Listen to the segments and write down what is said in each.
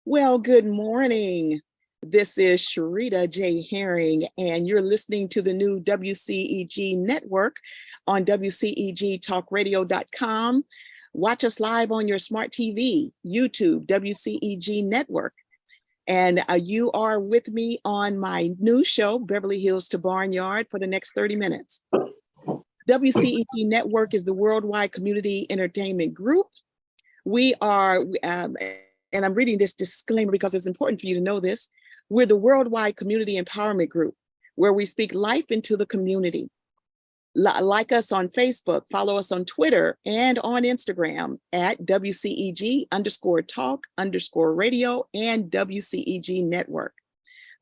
Well, good morning. This is Sherita Herring, and you're listening to the new WCEG network on WCEGtalkradio.com. Watch us live on your smart TV, YouTube, WCEG network. And you are with me on my new show, Beverly Hills to Barnyard, for the next 30 minutes. WCEG network is the worldwide community entertainment group. We are, and I'm reading this disclaimer because it's important for you to know this. We're the worldwide community empowerment group where we speak life into the community. Like us on Facebook, follow us on Twitter and on Instagram at WCEG_talk_radio and WCEG network.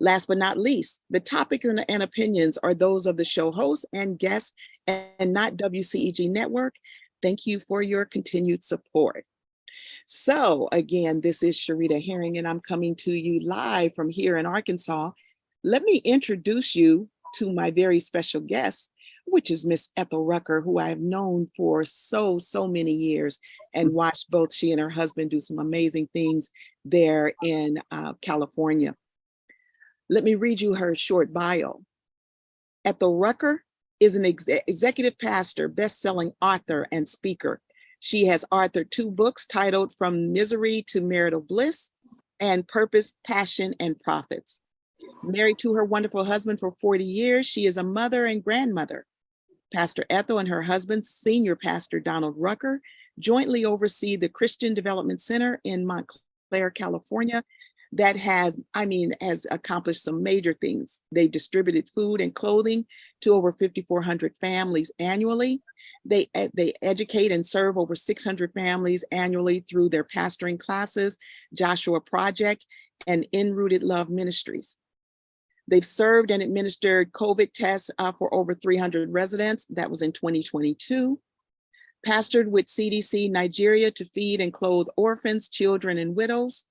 Last but not least, the topics and opinions are those of the show hosts and guests and not WCEG network. Thank you for your continued support. So again, this is Sherita Herring, and I'm coming to you live from here in Arkansas. Let me introduce you to my very special guest, which is Miss Ethel Rucker, who I have known for so many years and watched both she and her husband do some amazing things there in California. Let me read you her short bio. Ethel Rucker is an executive pastor, best-selling author, and speaker. She has authored 2 books titled From Misery to Marital Bliss and Purpose, Passion, and Profits. Married to her wonderful husband for 40 years, she is a mother and grandmother. Pastor Ethel and her husband, Senior Pastor Donald Rucker, jointly oversee the Christian Development Center in Montclair, California, that has accomplished some major things. They distributed food and clothing to over 5,400 families annually. They educate and serve over 600 families annually through their pastoring classes, Joshua Project, and NRooted Love ministries. They've served and administered COVID tests for over 300 residents. That was in 2022. Pastored with CDC Nigeria to feed and clothe orphans, children, and widows.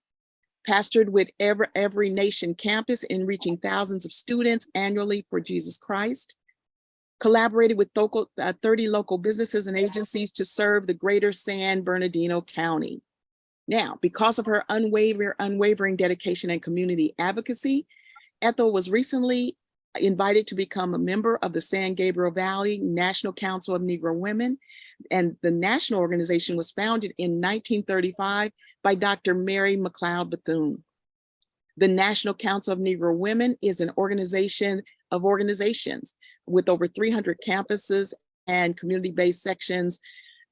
Pastored with Every Nation campus in reaching thousands of students annually for Jesus Christ. Collaborated with 30 local businesses and agencies to serve the greater San Bernardino County. Now, because of her unwavering dedication and community advocacy, Ethel was recently invited to become a member of the San Gabriel Valley National Council of Negro Women. And the national organization was founded in 1935 by Dr. Mary McLeod Bethune. The National Council of Negro Women is an organization of organizations with over 300 campuses and community-based sections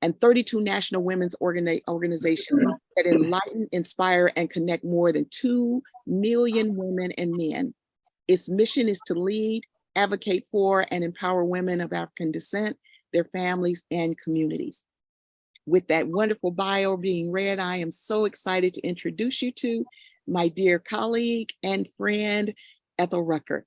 and 32 national women's organizations that enlighten, inspire, and connect more than 2 million women and men. Its mission is to lead, advocate for, and empower women of African descent, their families, and communities. With that wonderful bio being read, I am so excited to introduce you to my dear colleague and friend, Ethel Rucker.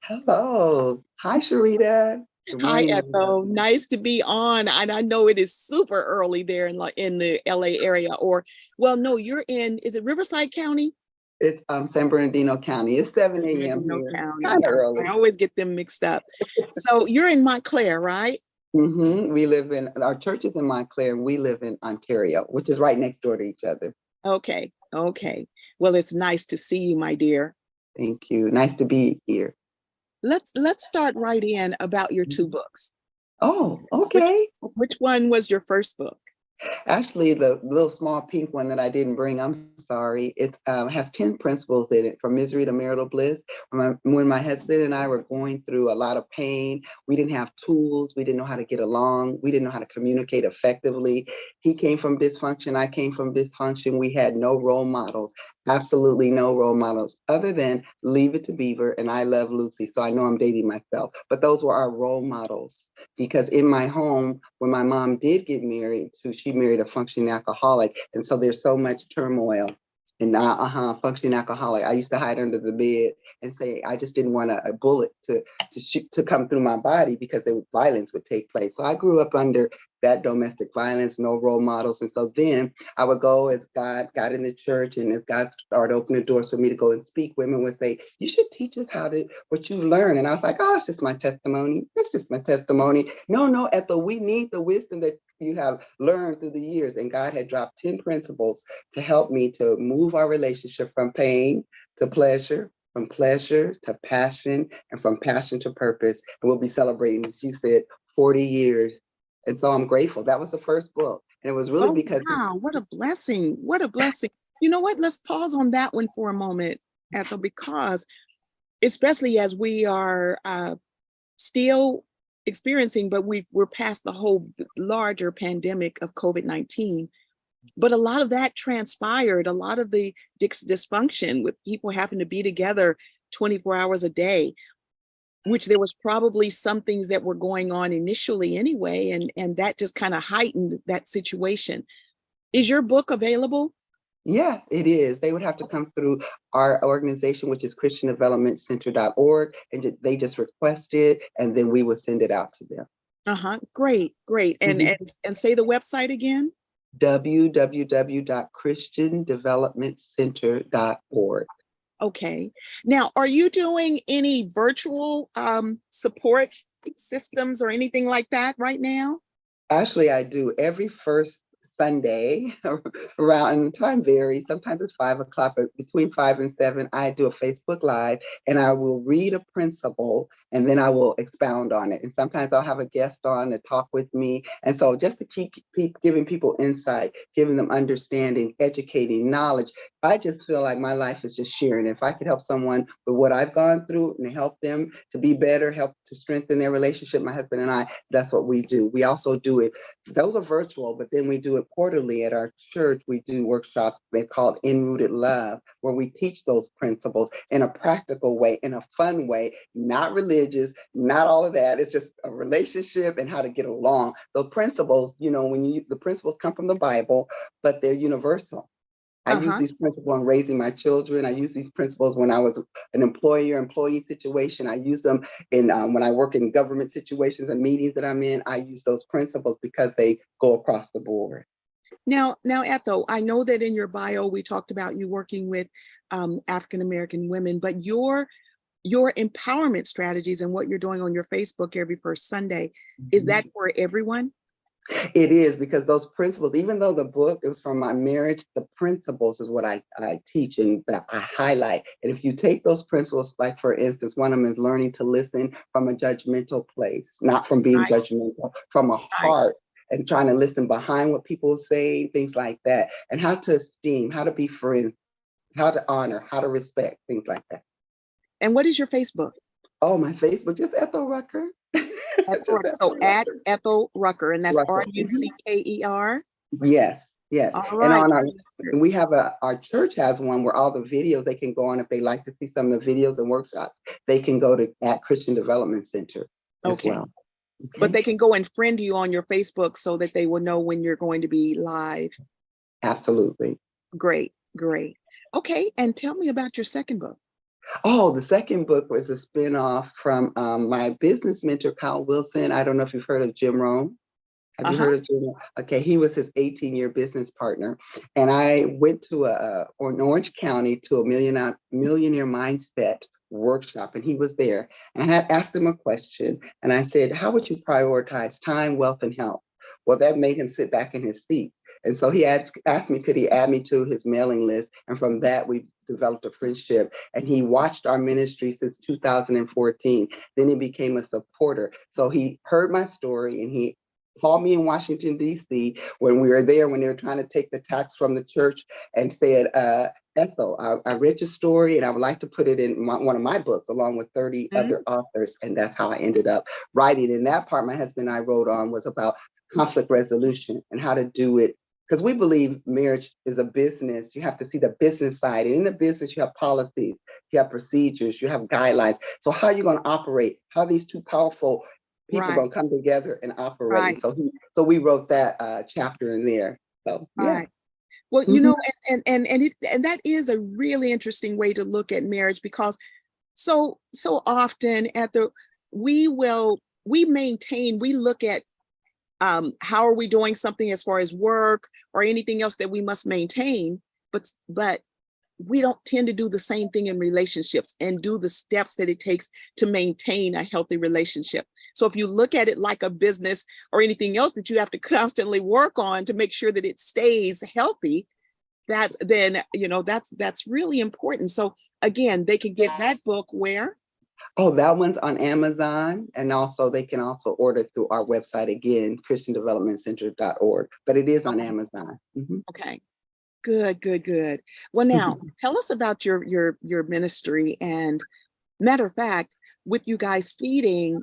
Hello. Hi, Sherita. Hi, Ethel. Nice to be on. And I know it is super early there in the LA area, or, well, no, you're in, is it Riverside County? It's San Bernardino County. It's 7 a.m. here. Kind of early. I always get them mixed up. So you're in Montclair, right? We live in, our church is in Montclair, and we live in Ontario, which is right next door to each other. Okay. Well, it's nice to see you, my dear. Thank you. Nice to be here. Let's start right in about your 2 books. Oh, okay. Which one was your first book? Actually, the little small pink one that I didn't bring, I'm sorry. It has 10 principles in it, From Misery to Marital Bliss. When my husband and I were going through a lot of pain, we didn't have tools. We didn't know how to get along. We didn't know how to communicate effectively. He came from dysfunction. I came from dysfunction. We had no role models, absolutely no role models, other than Leave It to Beaver and I Love Lucy. So I know I'm dating myself, but those were our role models. Because in my home, when my mom did get married, she married a functioning alcoholic. And so there's so much turmoil. And functioning alcoholic. I used to hide under the bed and say, I just didn't want a bullet to come through my body because violence would take place. So I grew up under that domestic violence, no role models. And so then I would go as God got in the church, and as God started opening doors for me to go and speak, women would say, you should teach us what you learn. And I was like, oh, it's just my testimony. It's just my testimony. No, Ethel, we need the wisdom that you have learned through the years. And God had dropped 10 principles to help me to move our relationship from pain to pleasure, from pleasure to passion, and from passion to purpose. And we'll be celebrating, as you said, 40 years. And so I'm grateful. That was the first book. And it was really Oh, because— wow, what a blessing. What a blessing. You know what? Let's pause on that one for a moment, Ethel, because especially as we are still experiencing, but we're past the whole larger pandemic of COVID-19. But a lot of that transpired, a lot of the dysfunction with people having to be together 24 hours a day, which there was probably some things that were going on initially anyway, and that just kind of heightened that situation. Is your book available? Yeah, it is. They would have to come through our organization, which is christiandevelopmentcenter.org, and they just request it, and then we would send it out to them. Great. And say the website again. www.christiandevelopmentcenter.org. Okay. Now, are you doing any virtual support systems or anything like that right now? Actually, I do every first Sunday around, and time varies. Sometimes it's 5 o'clock, but between 5 and 7, I do a Facebook Live, and I will read a principle, and then I will expound on it. And sometimes I'll have a guest on to talk with me. And so just to keep giving people insight, giving them understanding, educating, knowledge, I just feel like my life is just sharing. If I could help someone with what I've gone through and help them to be better, help to strengthen their relationship, my husband and I, that's what we do. We also do it, those are virtual, but then we do it quarterly at our church. We do workshops they're called NRooted Love, where we teach those principles in a practical way, in a fun way, not religious, not all of that. It's just a relationship and how to get along. The principles, the principles come from the Bible, but they're universal. I use these principles in raising my children. I use these principles when I was an employee situation. I use them in when I work in government situations and meetings that I'm in. I use those principles because they go across the board. Now, Ethel, I know that in your bio, we talked about you working with African-American women, but your empowerment strategies and what you're doing on your Facebook every first Sunday, is that for everyone? It is, because those principles, even though the book is from my marriage, the principles is what I teach and that I highlight. And if you take those principles, like for instance, one of them is learning to listen from a judgmental place, not from being judgmental, from a heart, and trying to listen behind what people say, things like that, and how to esteem, how to be friends, how to honor, how to respect, things like that. And what is your Facebook? Oh, my Facebook, just Ethel Rucker. So at Ethel Rucker, and that's Rucker. Rucker. Yes. All And right. on we have our church has one where all the videos they can go on. If they like to see some of the videos and workshops, they can go to at Christian Development Center as well. Okay. But they can go and friend you on your Facebook so that they will know when you're going to be live. Absolutely. Great. Okay. And tell me about your second book. Oh, the second book was a spinoff from my business mentor, Kyle Wilson. I don't know if you've heard of Jim Rohn. Have you heard of Jim Rohn? Okay, he was his 18-year business partner. And I went to in Orange County to a millionaire mindset workshop, and he was there. And I had asked him a question, and I said, how would you prioritize time, wealth, and health? Well, that made him sit back in his seat. And so he asked me, could he add me to his mailing list? And from that, we developed a friendship. And he watched our ministry since 2014. Then he became a supporter. So he heard my story, and he called me in Washington, D.C. when we were there, when they were trying to take the tax from the church, and said, Ethel, I read your story, and I would like to put it in one of my books along with 30 other authors. And that's how I ended up writing. And that part my husband and I wrote on was about conflict resolution and how to do it. Because we believe marriage is a business. You have to see the business side. And in the business, you have policies, you have procedures, you have guidelines. So how are you going to operate? How are these two powerful people going to come together and operate? So we wrote that chapter in there. So yeah. Well, you know, and that is a really interesting way to look at marriage, because so often we look at how are we doing something as far as work or anything else that we must maintain, but we don't tend to do the same thing in relationships and do the steps that it takes to maintain a healthy relationship. So if you look at it like a business or anything else that you have to constantly work on to make sure that it stays healthy, that's really important. So again, they can get that book where? Oh, that one's on Amazon. And also they can also order through our website again, christiandevelopmentcenter.org, but it is on Amazon. Okay. Good. Well, now tell us about your ministry. And matter of fact, with you guys feeding,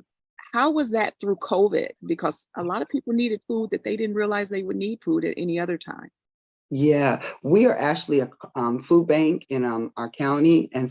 how was that through COVID? Because a lot of people needed food that they didn't realize they would need food at any other time. Yeah, we are actually a food bank in our county. And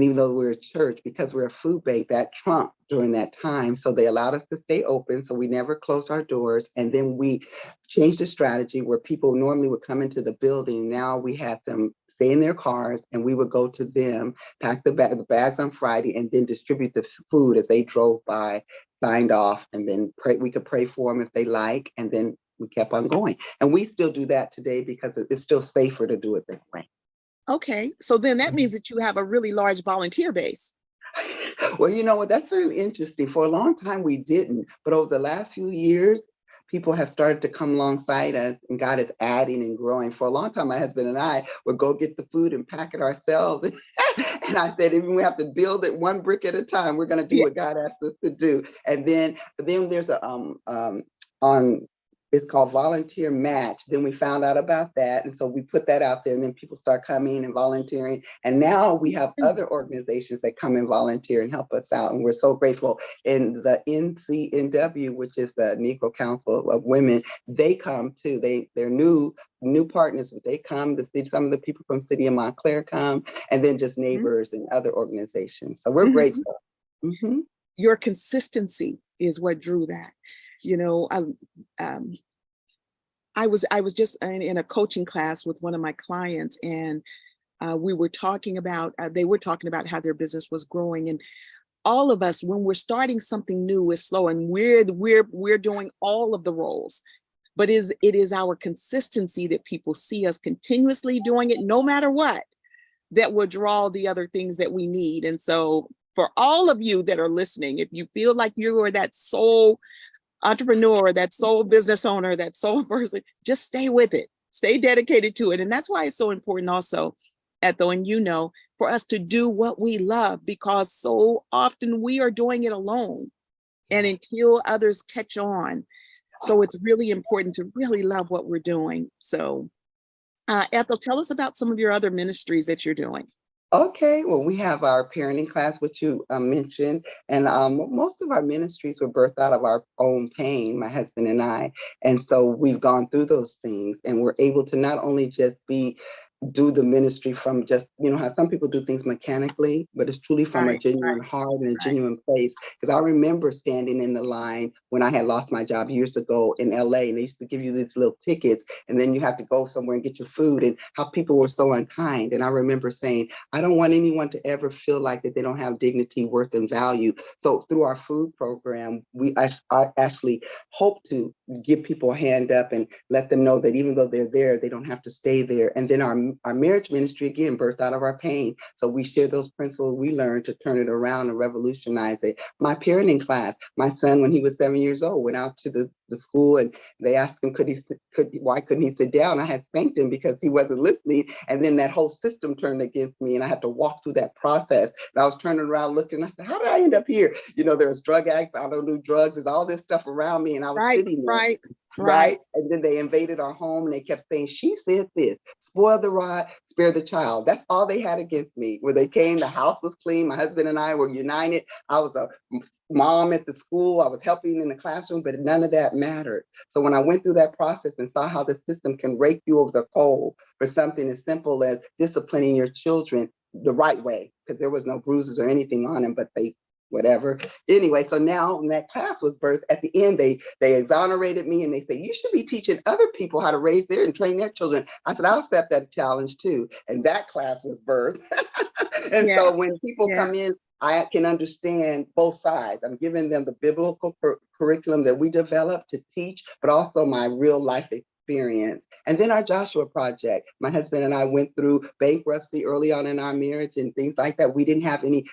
even though we're a church, because we're a food bank, that trumped during that time. So they allowed us to stay open. So we never closed our doors. And then we changed the strategy where people normally would come into the building. Now we had them stay in their cars and we would go to them, pack the bags on Friday, and then distribute the food as they drove by, signed off, and then we could pray for them if they like. And then we kept on going. And we still do that today because it's still safer to do it that way. Okay, so then that means that you have a really large volunteer base. Well, you know what? That's really interesting. For a long time, we didn't. But over the last few years, people have started to come alongside us, and God is adding and growing. For a long time, my husband and I would go get the food and pack it ourselves. And I said, even we have to build it one brick at a time, we're going to do what God asked us to do. And then there's it's called Volunteer Match. Then we found out about that. And so we put that out there, and then people start coming and volunteering. And now we have other organizations that come and volunteer and help us out. And we're so grateful. And the NCNW, which is the Negro Council of Women, they come too. They're new partners, but they come. Some of the people from City of Montclair come, and then just neighbors and other organizations. So we're grateful. Your consistency is what drew that. I was just in a coaching class with one of my clients, and they were talking about how their business was growing. And all of us, when we're starting something new, is slow, and we're doing all of the roles. But it is our consistency that people see us continuously doing it, no matter what, that will draw the other things that we need. And so for all of you that are listening, if you feel like you are that soul entrepreneur, that sole business owner, that sole person, just stay with it, stay dedicated to it. And that's why it's so important also, Ethel, and for us to do what we love, because so often we are doing it alone and until others catch on. So it's really important to really love what we're doing. So Ethel, tell us about some of your other ministries that you're doing. Okay, well, we have our parenting class, which you mentioned, and most of our ministries were birthed out of our own pain, my husband and I. And so we've gone through those things, and we're able to not only just do the ministry from just, how some people do things mechanically, but it's truly from a genuine heart and a genuine place. Because I remember standing in the line when I had lost my job years ago in LA, and they used to give you these little tickets, and then you have to go somewhere and get your food, and how people were so unkind. And I remember saying, I don't want anyone to ever feel like that they don't have dignity, worth, and value. So through our food program, I actually hope to give people a hand up and let them know that even though they're there, they don't have to stay there. And then our marriage ministry, again, birthed out of our pain. So we share those principles we learned to turn it around and revolutionize it. My parenting class, my son, when he was 7 years old, went out to the school, and they asked him, why couldn't he sit down? I had spanked him because he wasn't listening. And then that whole system turned against me, and I had to walk through that process. And I was turning around looking, I said, how did I end up here? There's drug addicts, I don't do drugs, there's all this stuff around me. And I was sitting there. Right. And then they invaded our home, and they kept saying, she said this, spoil the rod, spare the child. That's all they had against me. When they came, the house was clean. My husband and I were united. I was a mom at the school. I was helping in the classroom, but none of that mattered. So when I went through that process and saw how the system can rake you over the coal for something as simple as disciplining your children the right way, because there was no bruises or anything on them, but whatever. Anyway, so now when that class was birthed, at the end, they exonerated me, and they said, you should be teaching other people how to raise and train their children. I said, I'll accept that challenge too. And that class was birthed. And so when people come in I can understand both sides. I'm giving them the biblical curriculum that we developed to teach, but also my real life experience. And then our Joshua Project. My husband and I went through bankruptcy early on in our marriage and things like that. We didn't have any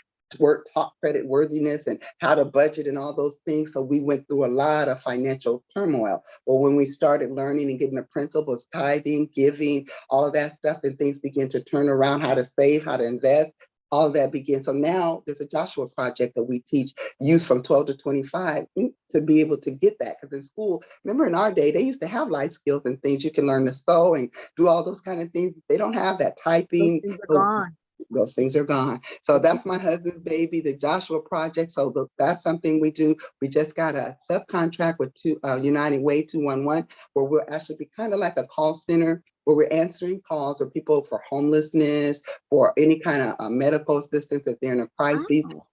taught credit worthiness and how to budget and all those things. So we went through a lot of financial turmoil. Well, when we started learning and getting the principles, tithing, giving, all of that stuff, and things began to turn around, how to save, how to invest, all of that began. So now there's a Joshua Project that we teach youth from 12 to 25 to be able to get that. Because in school, remember in our day, they used to have life skills and things. You can learn to sew and do all those kind of things. They don't have that typing. Those things are gone. Those things are gone. So that's my husband's baby, the Joshua Project. So that's something we do. We just got a subcontract with United Way 211, where we'll actually be kind of like a call center where we're answering calls for people for homelessness, for any kind of medical assistance if they're in a crisis. Oh.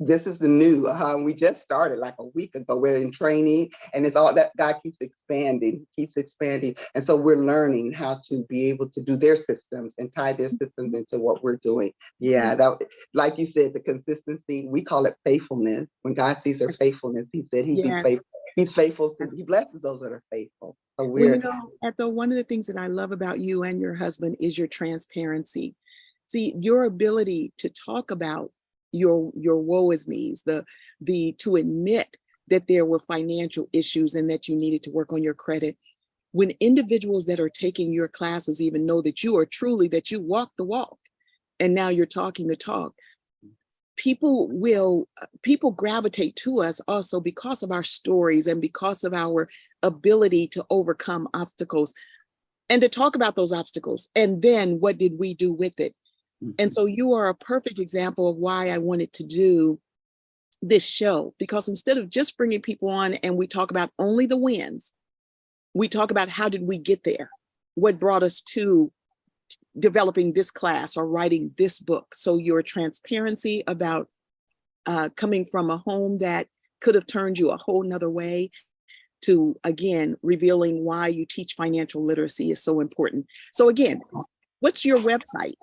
This is the new, we just started like a week ago. We're in training, and it's all that God keeps expanding. And so we're learning how to be able to do their systems and tie their systems into what we're doing. Yeah, that, like you said, the consistency, we call it faithfulness. When God sees our faithfulness, he said he'd be faithful. He's faithful. He blesses those that are faithful. So well, Ethel, one of the things that I love about you and your husband is your transparency. See, your ability to talk about your woe is me's, to admit that there were financial issues and that you needed to work on your credit. When individuals that are taking your classes even know that you are truly, that you walk the walk, and now you're talking the talk, people gravitate to us also because of our stories and because of our ability to overcome obstacles and to talk about those obstacles. And then what did we do with it? And so you are a perfect example of why I wanted to do this show, because instead of just bringing people on and we talk about only the wins, we talk about how did we get there? What brought us to developing this class or writing this book? So your transparency about coming from a home that could have turned you a whole nother way to, again, revealing why you teach financial literacy is so important. So again, what's your website?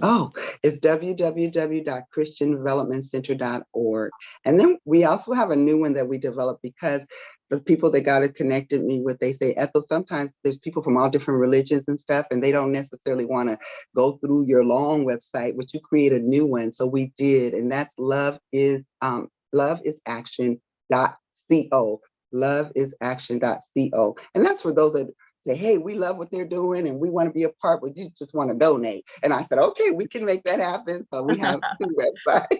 Oh, it's www.christiandevelopmentcenter.org. And then we also have a new one that we developed because the people that God has connected me with, they say, Ethel, sometimes there's people from all different religions and stuff, and they don't necessarily want to go through your long website, but you create a new one. So we did, and that's loveisaction.co. Loveisaction.co. And that's for those that say, hey, we love what they're doing and we want to be a part, but you just want to donate. And I said, okay, we can make that happen. So we have two websites.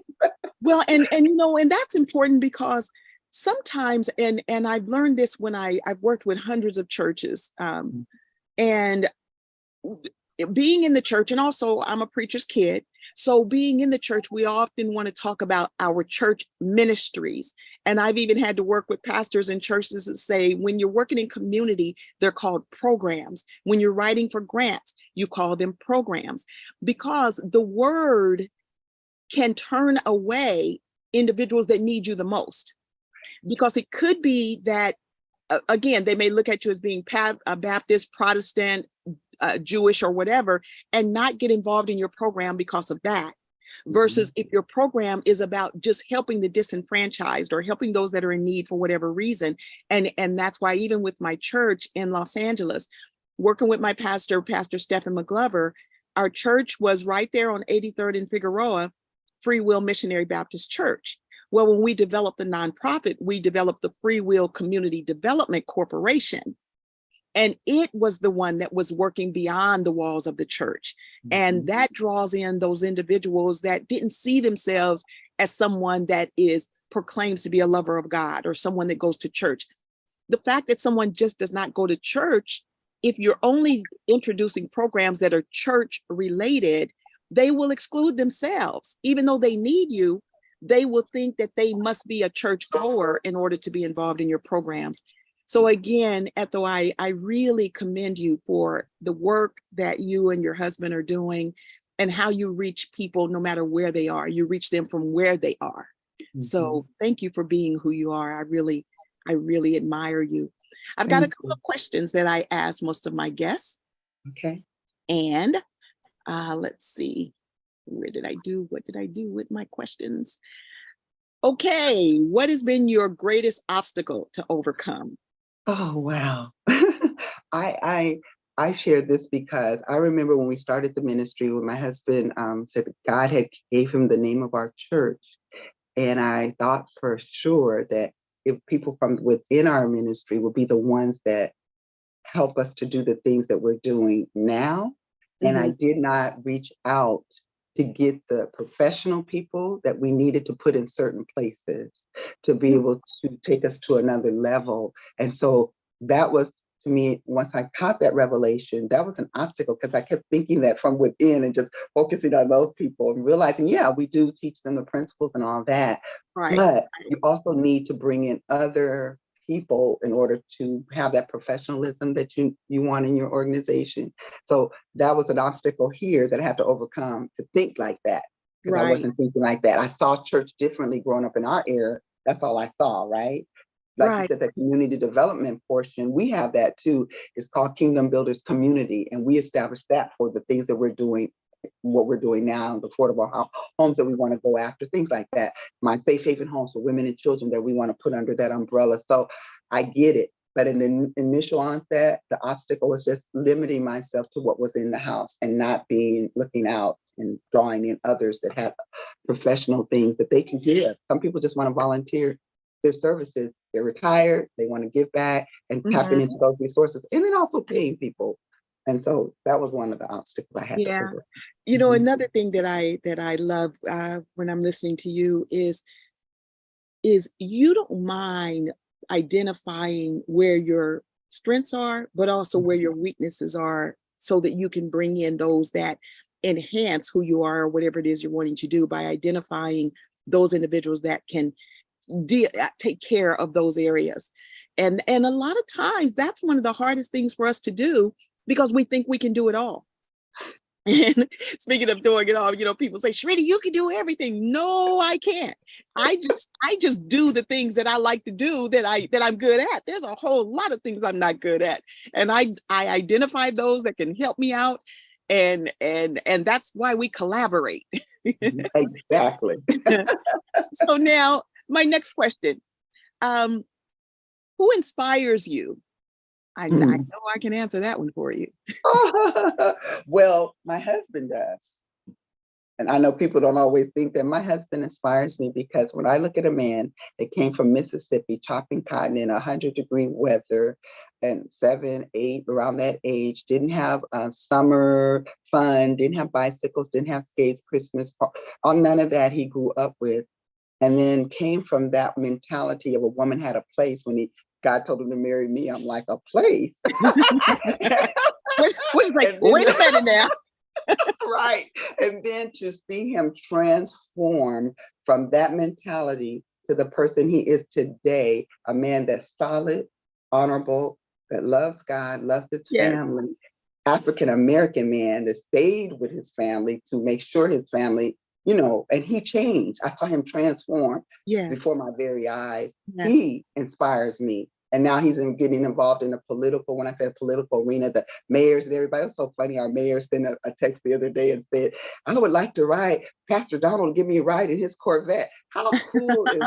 Well, and that's important because sometimes, and I've learned this when I've worked with hundreds of churches, and being in the church, and also I'm a preacher's kid. So being in the church, we often want to talk about our church ministries. And I've even had to work with pastors in churches that say, when you're working in community, they're called programs. When you're writing for grants, you call them programs, because the word can turn away individuals that need you the most. Because it could be that, again, they may look at you as being Baptist, Protestant, Jewish, or whatever, and not get involved in your program because of that. Versus if your program is about just helping the disenfranchised or helping those that are in need for whatever reason. And that's why even with my church in Los Angeles, working with my pastor, Pastor Stephen McGlover, our church was right there on 83rd and Figueroa, Free Will Missionary Baptist Church. Well, when we developed the nonprofit, we developed the Free Will Community Development Corporation. And it was the one that was working beyond the walls of the church. And that draws in those individuals that didn't see themselves as someone that proclaims to be a lover of God or someone that goes to church. The fact that someone just does not go to church, if you're only introducing programs that are church related, they will exclude themselves. Even though they need you, they will think that they must be a church goer in order to be involved in your programs. So again, Ethel, I really commend you for the work that you and your husband are doing and how you reach people no matter where they are. You reach them from where they are. So thank you for being who you are. I really admire you. I've got a couple of questions that I ask most of my guests. Okay. And let's see. Where did I do? What did I do with my questions? Okay, what has been your greatest obstacle to overcome? Oh, wow. I I shared this because I remember when we started the ministry, when my husband said that God had gave him the name of our church. And I thought for sure that if people from within our ministry would be the ones that help us to do the things that we're doing now. And I Mhm. did not reach out to get the professional people that we needed to put in certain places to be able to take us to another level. And so that was, to me, once I caught that revelation, that was an obstacle because I kept thinking that from within and just focusing on those people and realizing, yeah, we do teach them the principles and all that. Right. But you also need to bring in other people in order to have that professionalism that you want in your organization. So that was an obstacle here that I had to overcome to think like that, because I Right. wasn't thinking like that. I saw church differently growing up in our era. That's all I saw, right? Like you Right. said, that community development portion, we have that too. It's called Kingdom Builders Community. And we established that for the things that we're doing, what we're doing now, the affordable homes that we want to go after, things like that. My safe haven homes for women and children that we want to put under that umbrella. So I get it. But in the initial onset, the obstacle was just limiting myself to what was in the house and not looking out and drawing in others that have professional things that they can give. Some people just want to volunteer their services. They're retired, they want to give back and tapping Mhm. into those resources, and then also paying people. And so that was one of the obstacles I had to Yeah. overcome. You know, Mhm. another thing that I love when I'm listening to you is you don't mind identifying where your strengths are, but also where your weaknesses are so that you can bring in those that enhance who you are or whatever it is you're wanting to do by identifying those individuals that can take care of those areas. And a lot of times that's one of the hardest things for us to do because we think we can do it all. And speaking of doing it all, people say, Sherita, you can do everything. No, I can't. I just do the things that I like to do that I'm good at. There's a whole lot of things I'm not good at. And I identify those that can help me out. And that's why we collaborate. Exactly. So now my next question. Um, who inspires you? I know Mhm. I can answer that one for you. Well, my husband does. And I know people don't always think that. My husband inspires me because when I look at a man that came from Mississippi chopping cotton in 100-degree weather and 7, 8, around that age, didn't have summer fun, didn't have bicycles, didn't have skates, Christmas, all none of that he grew up with. And then came from that mentality of a woman had a place when God told him to marry me. I'm like, a place? Which is like, And then, wait a minute now. right. And then to see him transform from that mentality to the person he is today, a man that's solid, honorable, that loves God, loves his Yes, family, African American man that stayed with his family to make sure his family, and he changed. I saw him transform yes, before my very eyes. yes. He inspires me. And now he's getting involved in the political, when I said political arena, the mayors and everybody. It was so funny. Our mayor sent a text the other day and said, I would like to ride Pastor Donald, give me a ride in his Corvette. How cool is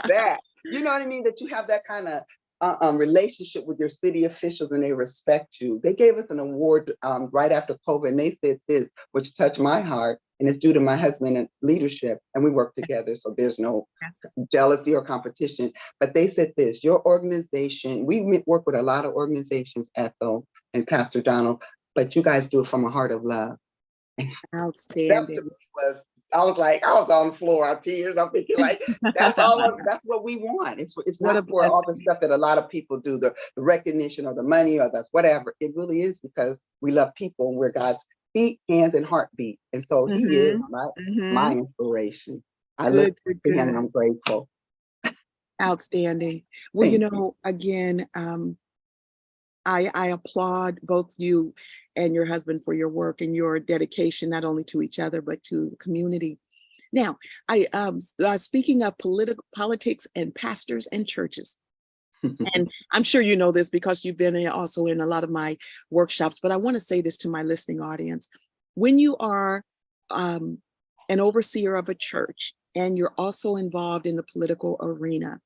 that? You know what I mean? That you have that kind of relationship with your city officials and they respect you. They gave us an award right after COVID, and they said this, which touched my heart, and it's due to my husband and leadership, and we work together, so there's no Yes. jealousy or competition. But they said this, your organization, we work with a lot of organizations, Ethel and Pastor Donald, but you guys do it from a heart of love. That to Outstanding. me was, I was on the floor of tears. I'm thinking like, that's what we want. It's What a not for all the blessing. stuff that a lot of people do, the recognition or the money or the whatever. It really is because we love people and we're God's feet, hands, and heartbeat. And so he is Hmm. my Hmm. inspiration. I look Good, good, to him and good. I'm grateful. Outstanding. Well, Thank you. again, I applaud both you and your husband for your work and your dedication, not only to each other, but to the community. Now, speaking of politics and pastors and churches, and I'm sure you know this because you've been also in a lot of my workshops, but I want to say this to my listening audience. When you are an overseer of a church, and you're also involved in the political arena,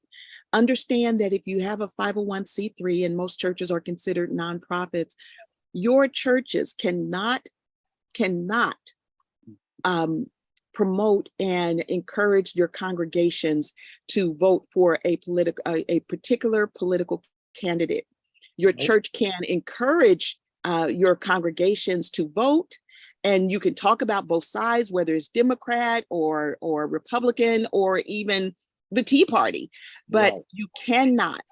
understand that if you have a 501c3, and most churches are considered nonprofits, your churches cannot promote and encourage your congregations to vote for a particular political candidate. Your church can encourage your congregations to vote, and you can talk about both sides, whether it's Democrat or Republican or even the Tea Party, but you cannot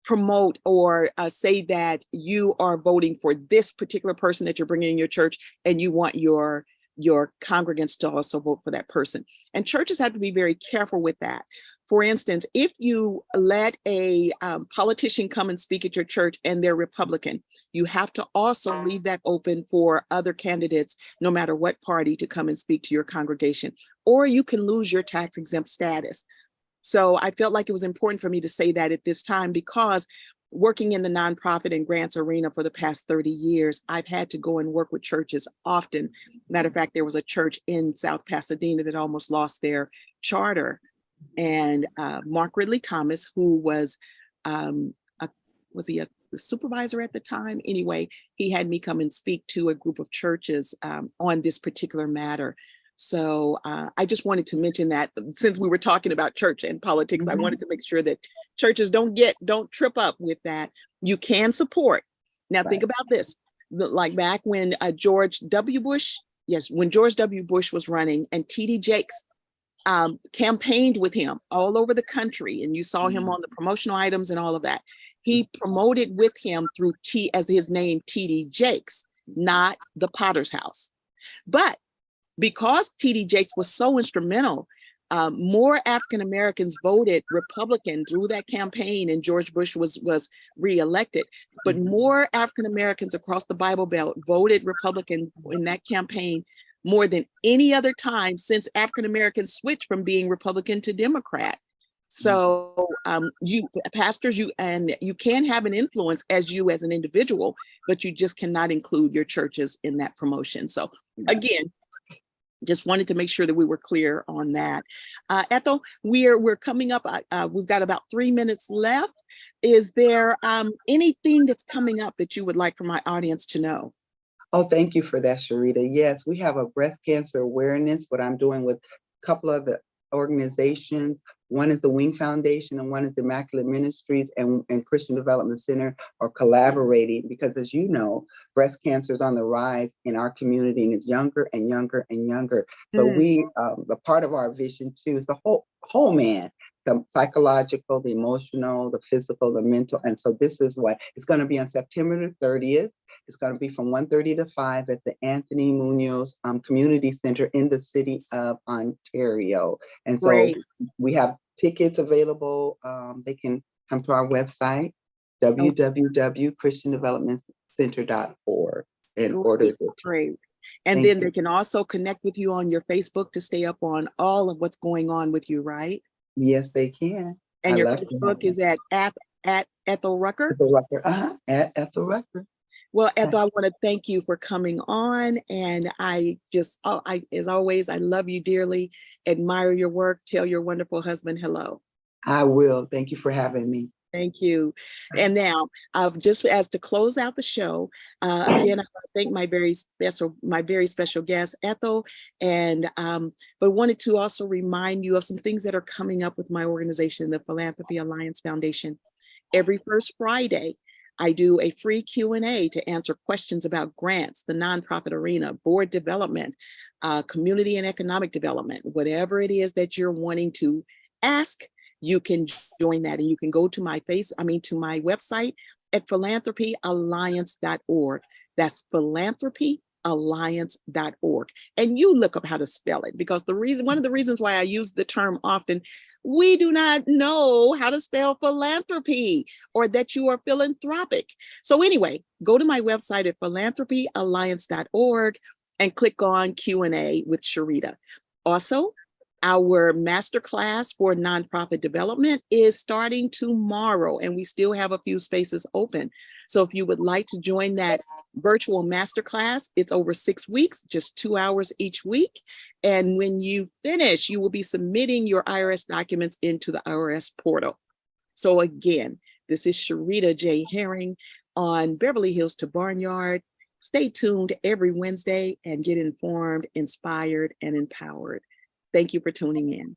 promote or say that you are voting for this particular person that you're bringing in your church, and you want your congregants to also vote for that person. And churches have to be very careful with that. For instance, if you let a politician come and speak at your church and they're Republican, you have to also leave that open for other candidates, no matter what party, to come and speak to your congregation, or you can lose your tax exempt status. So I felt like it was important for me to say that at this time, because working in the nonprofit and grants arena for the past 30 years, I've had to go and work with churches often. Matter of fact, there was a church in South Pasadena that almost lost their charter. And Mark Ridley Thomas, who was he the supervisor at the time? Anyway, he had me come and speak to a group of churches on this particular matter. So I just wanted to mention that, since we were talking about church and politics, I wanted to make sure that churches don't trip up with that. You can support. Now think about this, like back when George W. Bush was running, and T.D. Jakes campaigned with him all over the country, and you saw him on the promotional items and all of that. He promoted with him through as his name, T.D. Jakes, not the Potter's House. But because T.D. Jakes was so instrumental, more African Americans voted Republican through that campaign, and George Bush was reelected. But more African Americans across the Bible Belt voted Republican in that campaign more than any other time since African Americans switched from being Republican to Democrat. So you pastors, you can have an influence as an individual, but you just cannot include your churches in that promotion. So again, just wanted to make sure that we were clear on that. Ethel, we're coming up. We've got about 3 minutes left. Is there anything that's coming up that you would like for my audience to know? Oh, thank you for that, Sherita. Yes, we have a breast cancer awareness, what I'm doing with a couple of the organizations. One is the Wing Foundation and one is the Immaculate Ministries and Christian Development Center are collaborating, because as you know, breast cancer is on the rise in our community, and it's younger and younger and younger. So the part of our vision too is the whole man, the psychological, the emotional, the physical, the mental. And so this is what it's going to be on September the 30th. It's going to be from 1:30 to 5 at the Anthony Munoz Community Center in the city of Ontario. And so we have tickets available. They can come to our website, www.christiandevelopmentcenter.org, and order it. Great. And then they can also connect with you on your Facebook to stay up on all of what's going on with you, right? Yes, they can. And your Facebook is at Ethel Rucker? Ethel Rucker, at Ethel Rucker. Well, Ethel, I want to thank you for coming on. And as always, I love you dearly, admire your work, tell your wonderful husband hello. I will. Thank you for having me. Thank you. And now, just as to close out the show, again, I want to thank my very special guest, Ethel, and but wanted to also remind you of some things that are coming up with my organization, the Philanthropy Alliance Foundation. Every first Friday, I do a free Q&A to answer questions about grants, the nonprofit arena, board development, community and economic development, whatever it is that you're wanting to ask. You can join that, and you can go to my website at philanthropyalliance.org. That's philanthropyalliance.org. And you look up how to spell it, because one of the reasons why I use the term often, we do not know how to spell philanthropy or that you are philanthropic. So anyway, go to my website at philanthropyalliance.org and click on Q&A with Sherita. Also, Our masterclass for nonprofit development is starting tomorrow, and we still have a few spaces open. So if you would like to join that virtual masterclass, it's over 6 weeks, just 2 hours each week. And when you finish, you will be submitting your IRS documents into the IRS portal. So again, this is Sherita J. Herring on Beverly Hills to Barnyard. Stay tuned every Wednesday and get informed, inspired, and empowered. Thank you for tuning in.